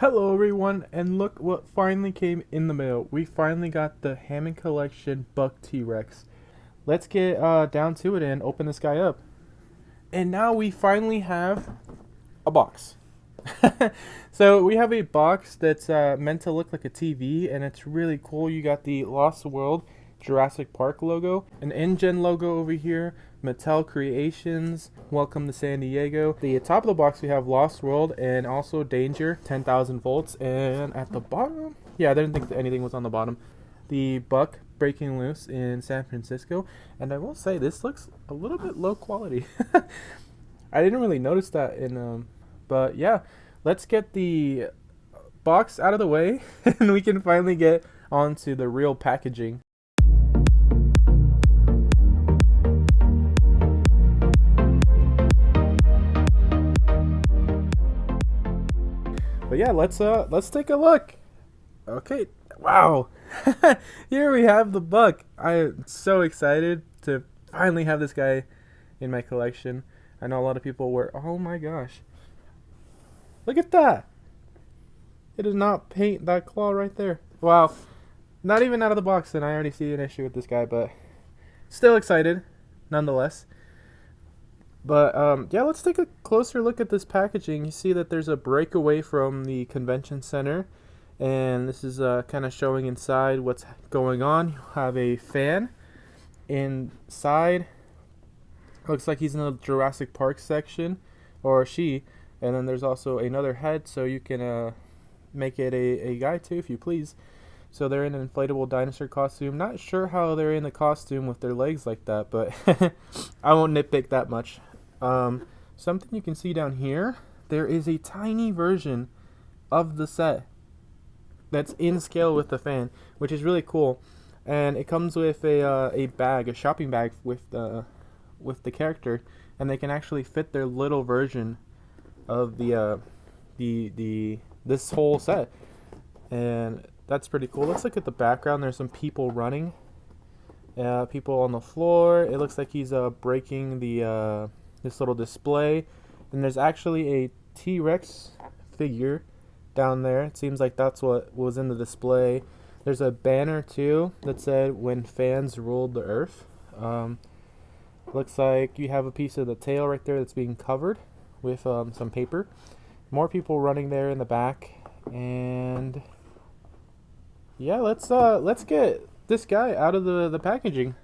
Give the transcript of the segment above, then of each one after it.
Hello everyone, and look what finally came in the mail. We finally got the Hammond Collection Buck T-Rex. Let's get down to it and open this guy up. And now we finally have a box. So we have a box that's meant to look like a TV, and it's really cool. You got the Lost World Jurassic Park logo, an InGen logo over here, Mattel Creations, Welcome to San Diego. The top of the box we have Lost World and also Danger, 10,000 volts, and at the bottom, yeah, I didn't think that anything was on the bottom. The Buck breaking loose in San Francisco, and I will say this looks a little bit low quality. I didn't really notice that but yeah, let's get the box out of the way and we can finally get onto the real packaging. But yeah, let's take a look. Okay, wow. Here we have the Buck. I am so excited to finally have this guy in my collection. I know a lot of people were, oh my gosh. Look at that. It does not paint that claw right there. Wow. Not even out of the box, and I already see an issue with this guy, but still excited nonetheless. But yeah, let's take a closer look at this packaging. You see that there's a breakaway from the convention center, and this is kind of showing inside what's going on. You have a fan inside. Looks like he's in the Jurassic Park section, or she. And then there's also another head, so you can make it a guy too, if you please. So they're in an inflatable dinosaur costume. Not sure how they're in the costume with their legs like that, but I won't nitpick that much. Something you can see down here, there is a tiny version of the set that's in scale with the fan, which is really cool. And it comes with a bag, a shopping bag with the character, and they can actually fit their little version of this whole set, and that's pretty cool. Let's look at the background. There's some people running, people on the floor. It looks like he's breaking the this little display, and there's actually a T-Rex figure down there. It seems like that's what was in the display. There's a banner too that said "When fans ruled the earth." Looks like you have a piece of the tail right there that's being covered with some paper. More people running there in the back, and yeah, let's get this guy out of the packaging.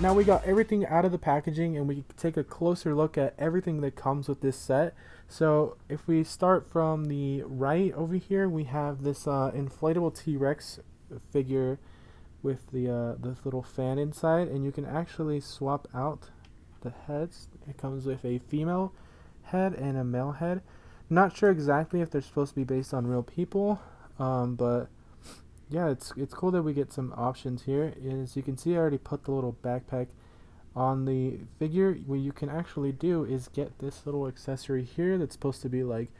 Now we got everything out of the packaging, and we take a closer look at everything that comes with this set. So if we start from the right over here, we have this inflatable T-Rex figure with the this little fan inside, and you can actually swap out the heads. It comes with a female head and a male head. Not sure exactly if they're supposed to be based on real people, but yeah, it's cool that we get some options here. As you can see, I already put the little backpack on the figure. What you can actually do is get this little accessory here that's supposed to be like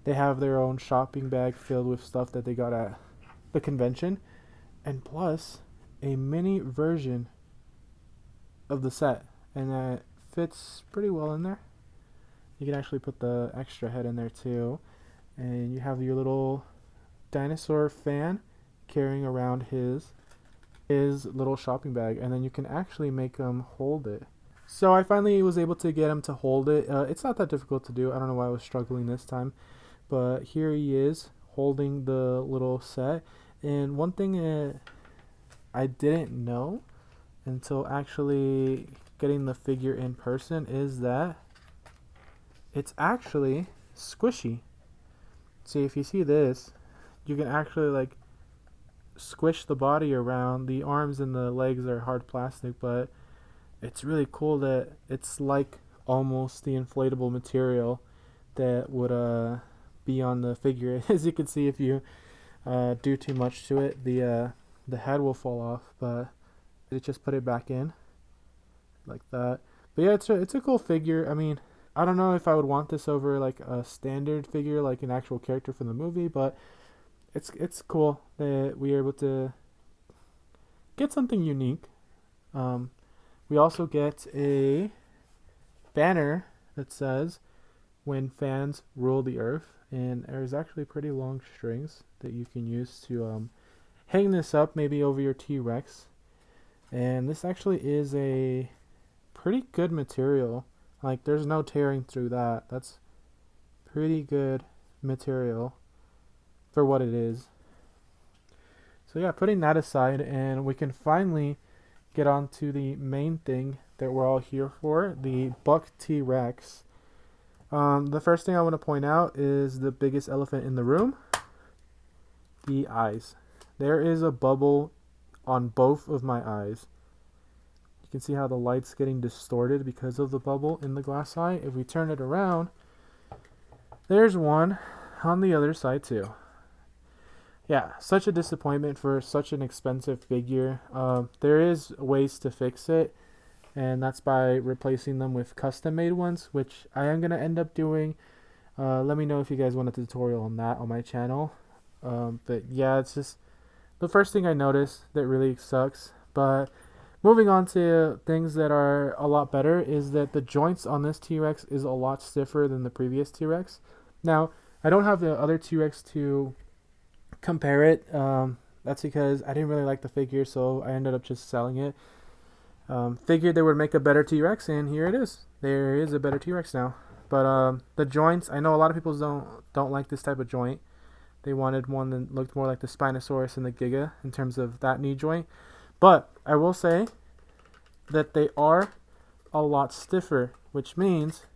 they have their own shopping bag filled with stuff that they got at the convention, and plus a mini version of the set, and that fits pretty well in there. You can actually put the extra head in there too, and you have your little dinosaur fan carrying around his little shopping bag, and then you can actually make him hold it. So I finally was able to get him to hold it. It's not that difficult to do. I don't know why I was struggling this time, but here he is holding the little set. And one thing I didn't know until actually getting the figure in person is that it's actually squishy. See, if you see this, you can actually like squish the body around. The arms and the legs are hard plastic, but it's really cool that it's like almost the inflatable material that would be on the figure. As you can see, if you do too much to it, the head will fall off, but it just put it back in like that. But yeah, it's a cool figure. I mean, I don't know if I would want this over like a standard figure, like an actual character from the movie, but it's cool that we are able to get something unique. We also get a banner that says "When fans rule the earth," and there's actually pretty long strings that you can use to hang this up, maybe over your T-Rex. And this actually is a pretty good material. Like, there's no tearing through that. That's pretty good material for what it is. So yeah, putting that aside, and we can finally get on to the main thing that we're all here for, the Buck T-Rex. The first thing I want to point out is the biggest elephant in the room, the eyes. There is a bubble on both of my eyes. You can see how the light's getting distorted because of the bubble in the glass eye. If we turn it around, there's one on the other side too. Yeah, such a disappointment for such an expensive figure. There is ways to fix it, and that's by replacing them with custom made ones, which I am going to end up doing. Let me know if you guys want a tutorial on that on my channel. But yeah, it's just the first thing I noticed that really sucks. But moving on to things that are a lot better is that the joints on this T-Rex is a lot stiffer than the previous T-Rex. Now, I don't have the other T-Rex to compare it. That's because I didn't really like the figure, so I ended up just selling it. Figured they would make a better T-Rex, and here it is. There is a better T-Rex now. But the joints, I know a lot of people don't like this type of joint. They wanted one that looked more like the Spinosaurus and the Giga in terms of that knee joint. But I will say that they are a lot stiffer, which means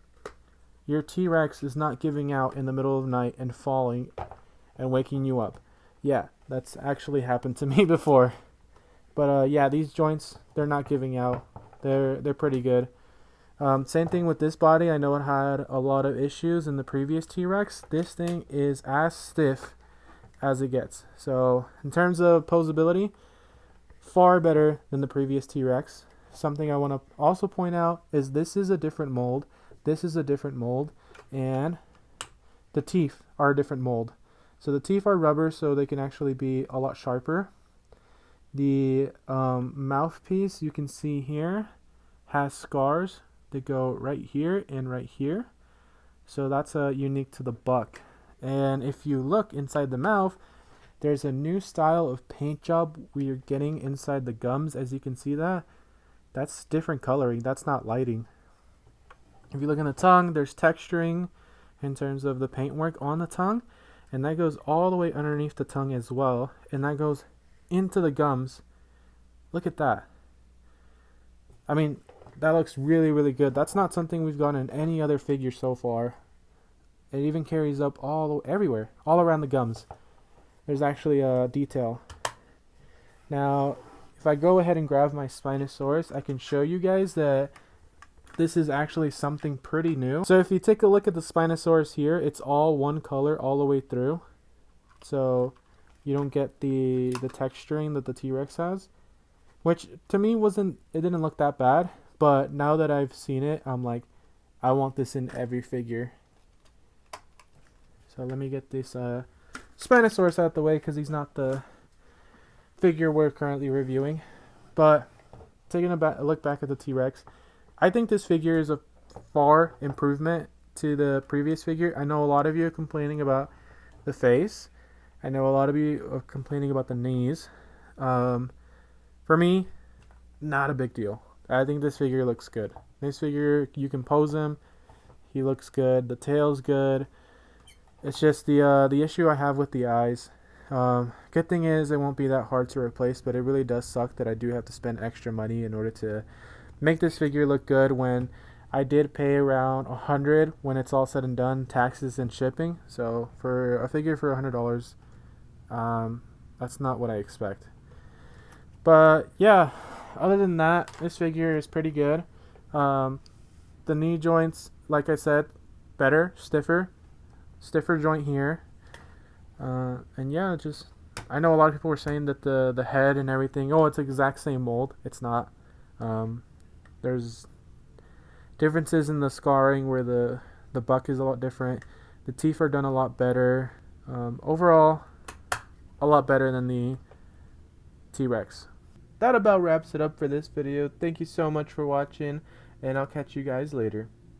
your T-Rex is not giving out in the middle of the night and falling and waking you up. Yeah, that's actually happened to me before. But yeah, these joints, they're not giving out. They're pretty good. Same thing with this body. I know it had a lot of issues in the previous T-Rex. This thing is as stiff as it gets. So in terms of posability, far better than the previous T-Rex. Something I want to also point out is this is a different mold. This is a different mold, and the teeth are a different mold. So the teeth are rubber, so they can actually be a lot sharper. The mouthpiece, you can see here, has scars that go right here and right here. So that's unique to the Buck. And if you look inside the mouth, there's a new style of paint job we are getting inside the gums. As you can see that's different coloring. That's not lighting. If you look in the tongue, there's texturing in terms of the paintwork on the tongue. And that goes all the way underneath the tongue as well. And that goes into the gums. Look at that. I mean, that looks really, really good. That's not something we've gotten in any other figure so far. It even carries up everywhere, all around the gums. There's actually a detail. Now, if I go ahead and grab my Spinosaurus, I can show you guys that this is actually something pretty new. So if you take a look at the Spinosaurus here, it's all one color all the way through. So you don't get the texturing that the T-Rex has, which to me it didn't look that bad. But now that I've seen it, I'm like, I want this in every figure. So let me get this Spinosaurus out the way because he's not the figure we're currently reviewing. But taking a look back at the T-Rex, I think this figure is a far improvement to the previous figure. I know a lot of you are complaining about the face. I know a lot of you are complaining about the knees. For me, not a big deal. I think this figure looks good. This figure, you can pose him. He looks good. The tail's good. It's just the issue I have with the eyes. Good thing is it won't be that hard to replace, but it really does suck that I do have to spend extra money in order to make this figure look good when I did pay around 100 when it's all said and done, taxes and shipping. So for a figure for $100, that's not what I expect. But yeah, other than that, this figure is pretty good. The knee joints, like I said, better, stiffer joint here. And yeah, just I know a lot of people were saying that the head and everything, oh, it's the exact same mold. It's not. There's differences in the scarring where the buck is a lot different. The teeth are done a lot better. Overall, a lot better than the T-Rex. That about wraps it up for this video. Thank you so much for watching, and I'll catch you guys later.